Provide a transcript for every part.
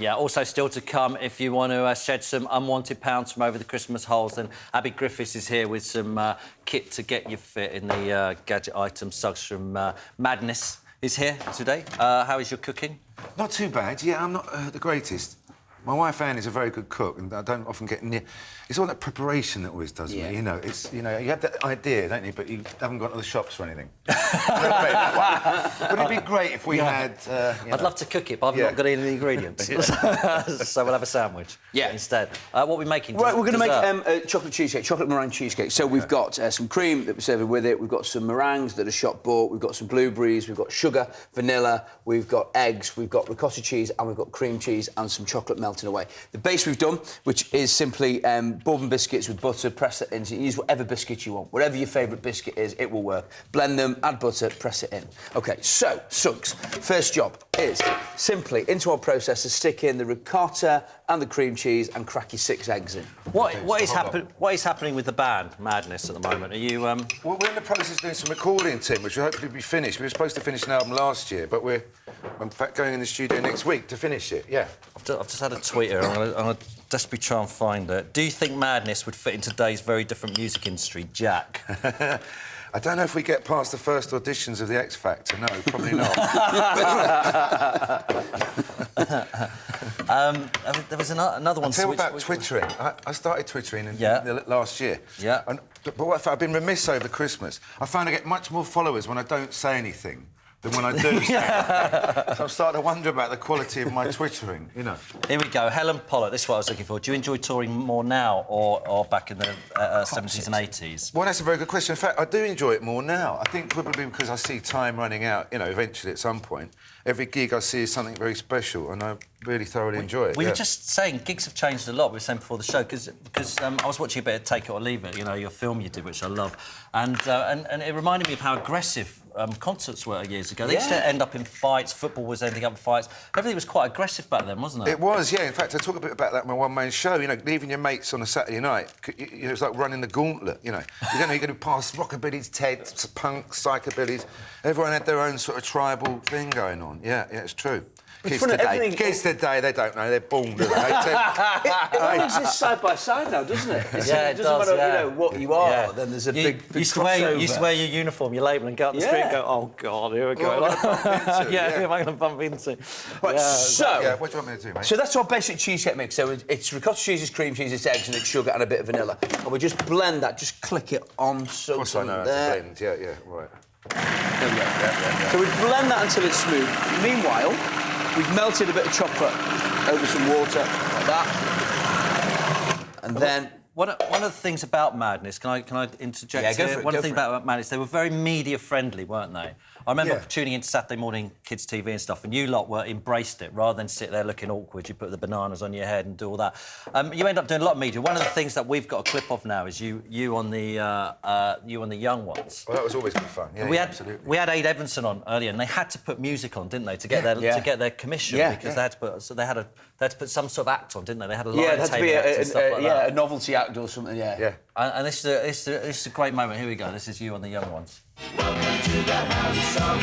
Yeah, also still to come, if you want to shed some unwanted pounds from over the Christmas holes, then Abby Griffiths is here with some kit to get you fit in the gadget item. Suggs from Madness is here today. How is your cooking? Not too bad. Yeah, I'm not the greatest. My wife Anne is a very good cook, and I don't often get near. It's all that preparation that always does me. You know, it's you have that idea, don't you? But you haven't gone to the shops or anything. Would it be great if we had? I'd love to cook it, but I've not got any of the ingredients. So we'll have a sandwich. instead. What are we making? Right, we're going to make a chocolate cheesecake, chocolate meringue cheesecake. So we've got some cream that we're serving with it. We've got some meringues that are shop bought. We've got some blueberries. We've got sugar, vanilla. We've got eggs. We've got ricotta cheese, and we've got cream cheese and some chocolate melting away. The base we've done, which is simply bourbon biscuits with butter. Press it in. So you use whatever biscuit you want, whatever your favourite biscuit is, it will work. Blend them, add butter, press it in. OK, so Suggs, first job is simply into our processor stick in the ricotta and the cream cheese and crack your 6 eggs in. What is happening with the band Madness at the moment? Are you? Well, we're in the process of doing some recording, Tim, which will hopefully be finished. We were supposed to finish an album last year, but we're in fact going in the studio next week to finish it. Yeah. I've just had a tweet here. I'm going to desperately try and find it. Do you think Madness would fit in today's very different music industry, Jack? I don't know if we get past the first auditions of the X Factor. No, probably not. There was another one. I'll tell you about Twittering. I started Twittering last year. Yeah. But what I've been remiss over Christmas. I found I get much more followers when I don't say anything than when I do say anything. So I'm starting to wonder about the quality of my Twittering, you know. Here we go. Helen Pollard, this is what I was looking for. Do you enjoy touring more now or back in the 70s and 80s? Well, that's a very good question. In fact, I do enjoy it more now. I think probably because I see time running out, you know, eventually at some point. Every gig I see is something very special, and I really thoroughly enjoy it. We were just saying gigs have changed a lot. We were saying before the show because I was watching a bit of Take It or Leave It, you know, your film you did, which I love, and it reminded me of how aggressive concerts were years ago. They used to end up in fights. Football was ending up in fights. Everything was quite aggressive back then, wasn't it? It was, yeah. In fact, I talk a bit about that in my one-man show. You know, leaving your mates on a Saturday night, you know, it's like running the gauntlet. You know, you're going to pass rockabillys, Teds, punks, psychobillys. Everyone had their own sort of tribal thing going on. Yeah, it's true. Kids today, they don't know. They're born, do they? It all exists side by side now, doesn't it? It doesn't matter, you know, what you are. Then there's a big you used to wear your uniform, your label, and go out the street and go, oh God, here we go. Who am I going to bump into? Right, what do you want me to do, mate? So that's our basic cheesecake mix. So it's ricotta cheese, it's cream cheese, it's eggs, and it's sugar and a bit of vanilla. And we just blend that, just click it on so. Of course I know how to blend. Yeah, right. There we go. So we blend that until it's smooth. Meanwhile, we've melted a bit of chocolate over some water, like that. And then... One of the things about Madness, can I interject go here? for it, One of the things about Madness, they were very media-friendly, weren't they? I remember tuning into Saturday morning kids' TV and stuff, and you lot embraced it. Rather than sit there looking awkward, you put the bananas on your head and do all that. You end up doing a lot of media. One of the things that we've got a clip of now is you on the Young Ones. Well, that was always good fun. Yeah, absolutely. We had Aid Evanson on earlier, and they had to put music on, didn't they, to get their commission? Because they had to put they had to put some sort of act on, didn't they? They had a line it had to be a novelty act or something. Yeah. And this is a great moment. Here we go. This is you on the Young Ones. Welcome to the house of...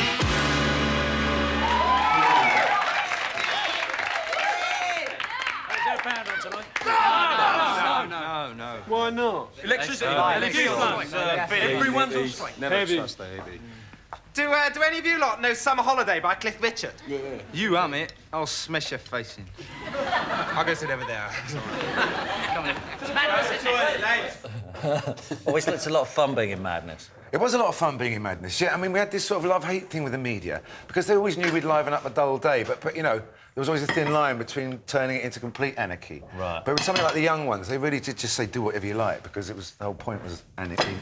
No. Why not? Electricity. Everyone's on strike. Never trust the heavy. Do any of you lot know Summer Holiday by Cliff Richard? Yeah. You hum it, I'll smash your face in. I'll go sit over there. Always looked a lot of fun being in Madness. It was a lot of fun being in Madness, yeah. I mean, we had this sort of love-hate thing with the media because they always knew we'd liven up a dull day, but you know, there was always a thin line between turning it into complete anarchy. Right. But with something like the Young Ones, they really did just say, do whatever you like, because the whole point was anarchy.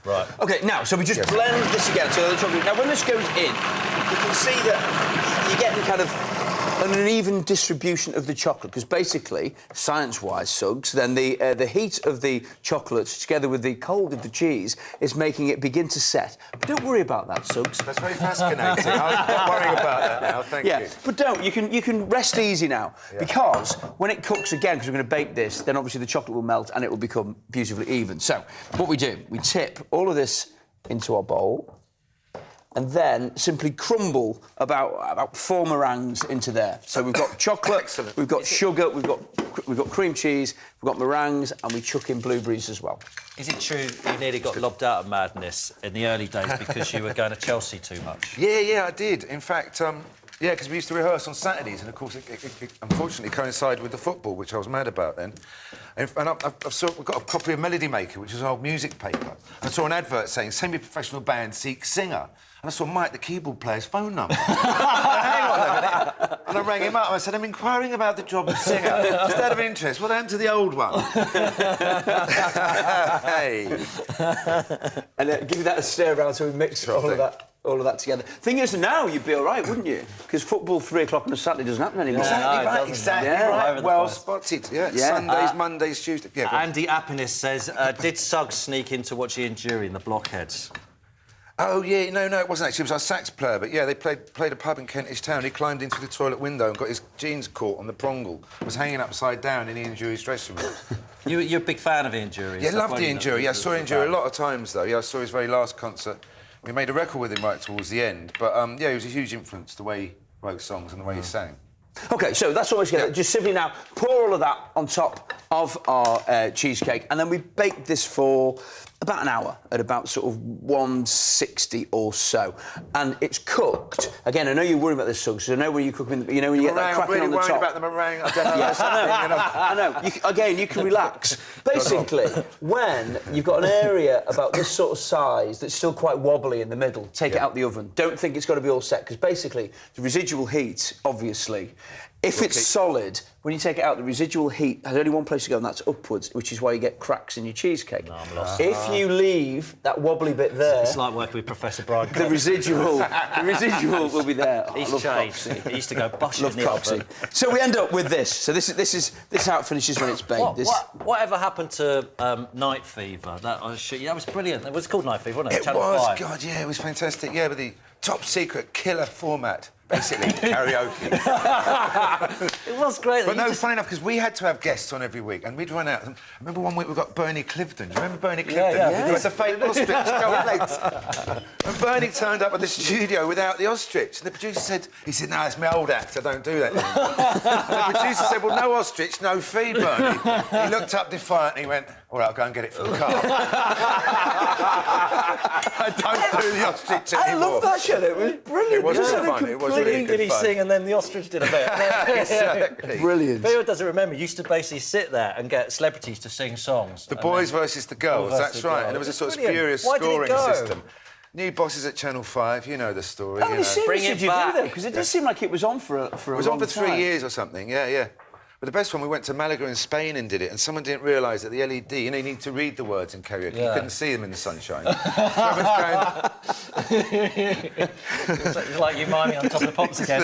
Right. OK, now, so we just blend this together. So the chocolate... Now, when this goes in, you can see that you're getting kind of an uneven distribution of the chocolate, because basically, science-wise, Suggs, then the heat of the chocolate together with the cold of the cheese is making it begin to set. But don't worry about that, Suggs. That's very fascinating. I was not worrying about that now, thank you. But don't. You can rest easy now, because when it cooks again, because we're going to bake this, then obviously the chocolate will melt and it will become beautifully even. So, what we do, we tip all of this into our bowl, and then simply crumble about 4 meringues into there. So we've got chocolate, Excellent. we've got sugar, we've got cream cheese, we've got meringues, and we chuck in blueberries as well. Is it true you nearly got lobbed out of Madness in the early days because you were going to Chelsea too much? Yeah, I did. In fact, yeah, because we used to rehearse on Saturdays, and of course, it unfortunately coincided with the football, which I was mad about then. And we've got a copy of Melody Maker, which is an old music paper. I saw an advert saying semi-professional band seek singer. And I saw Mike, the keyboard player's phone number. Hang on a minute. And I rang him up and I said, I'm inquiring about the job of singer. Just out of interest, what happened to the old one? Hey. And give you that a stare around so we mix all of that together. Thing is, now you'd be all right, wouldn't you? Because football 3 o'clock on a Saturday doesn't happen anymore. Exactly right. Well spotted. Yeah. Sundays, Mondays, Tuesdays. Yeah, Andy Appiness says, did Suggs sneak in to watch Ian Dury in the Blockheads? Oh, yeah, no, it wasn't actually. It was our sax player, but, yeah, they played a pub in Kentish Town. He climbed into the toilet window and got his jeans caught on the prongle. Was hanging upside down in Ian Dury's dressing room. You're a big fan of Ian Dury? Yeah, loved Ian Dury. Yeah, I saw Ian Dury a lot of times, though. Yeah, I saw his very last concert. We made a record with him right towards the end. But, yeah, he was a huge influence, the way he wrote songs and the way he sang. OK, so that's always good. Just simply now pour all of that on top of our cheesecake, and then we bake this for about an hour at about sort of 160 or so. And it's cooked. Again, I know you're worried about this, Suggs, so I know when you cook them, you know, when you get that cracking on the top. I'm really worried about the meringue. I don't know. Yes, I know. Again, you can relax. Basically, when you've got an area about this sort of size that's still quite wobbly in the middle, take it out the oven. Don't think it's got to be all set, because basically the residual heat, obviously, if it's solid, when you take it out, the residual heat has only one place to go, and that's upwards, which is why you get cracks in your cheesecake. No, I'm lost. If you leave that wobbly bit there... It's like working with Professor Brian. The residual will be there. He's changed. He used to go bosh in the oven. So we end up with this. So this is how it finishes when it's baked. Whatever happened to Night Fever? That was brilliant. It was called Night Fever, wasn't it? It Channel was, 5. God, yeah, it was fantastic. Yeah, with the top secret killer format. Basically, karaoke. It was great. But no, funny enough, because we had to have guests on every week, and we'd run out. I remember one week we got Bernie Clifton. Do you remember Bernie Clifton? Yeah. He was a fake ostrich going legs. And Bernie turned up at the studio without the ostrich. And the producer said, no, it's my old act, I don't do that anymore. And the producer said, well, no ostrich, no fee, Bernie. He looked up defiantly and went, all right, I'll go and get it from the car. I don't do the ostrich anymore. I love that show. It was brilliant. It was really fun. It was really good Did he fun. sing and then the ostrich did a bit? Exactly. Brilliant. If anyone doesn't remember, you used to basically sit there and get celebrities to sing songs. The boys versus the girls, versus that's the right. girls. And there was a sort of Brilliant. spurious Why did it scoring go? system. New bosses at Channel 5, you know the story. How many series Bring did it you back. do, though? Because it does seem like it was on for a long time. It was on for 3 years or something, yeah. But the best one, we went to Malaga in Spain and did it, and someone didn't realise that the LED, you need to read the words in karaoke. You couldn't see them in the sunshine. It's like you miming on top of the pops again.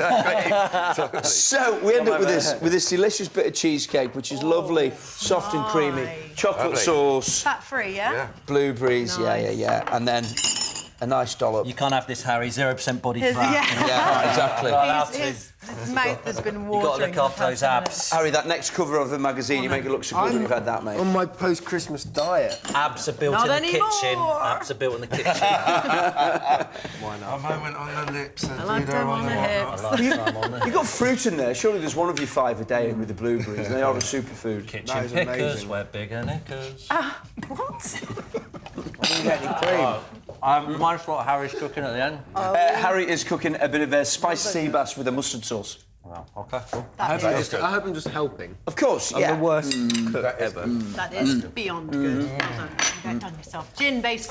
Totally. So we end up with this delicious bit of cheesecake, which is lovely, soft and creamy, chocolate Lovely. sauce, Fat-free, yeah? blueberries, Nice. yeah, and then a nice dollop. You can't have this, Harry. 0% body His- fat. yeah. Yeah, exactly. His mouth has been You've watering. got to look after those abs. Harry, that next cover of the magazine, you make it look so good when you've had that, mate. On my post-Christmas diet. Abs are built Not in the anymore. kitchen. Abs are built in the kitchen. Why not? A moment on the lips, a lifetime on the hips. You've got fruit in there. Surely there's one of you 5 a day in with the blueberries. They are a superfood. Kitchen That is pickers, amazing. we're bigger knickers. What? I didn't get any cream. Mine's what Harry's cooking at the end. Harry is cooking a bit of spiced sea bass with a mustard sauce. Well, OK, cool. I hope I'm just helping. Of course, I'm yeah. the worst cook ever. That is beyond good. Well done. You've done yourself. Gin-based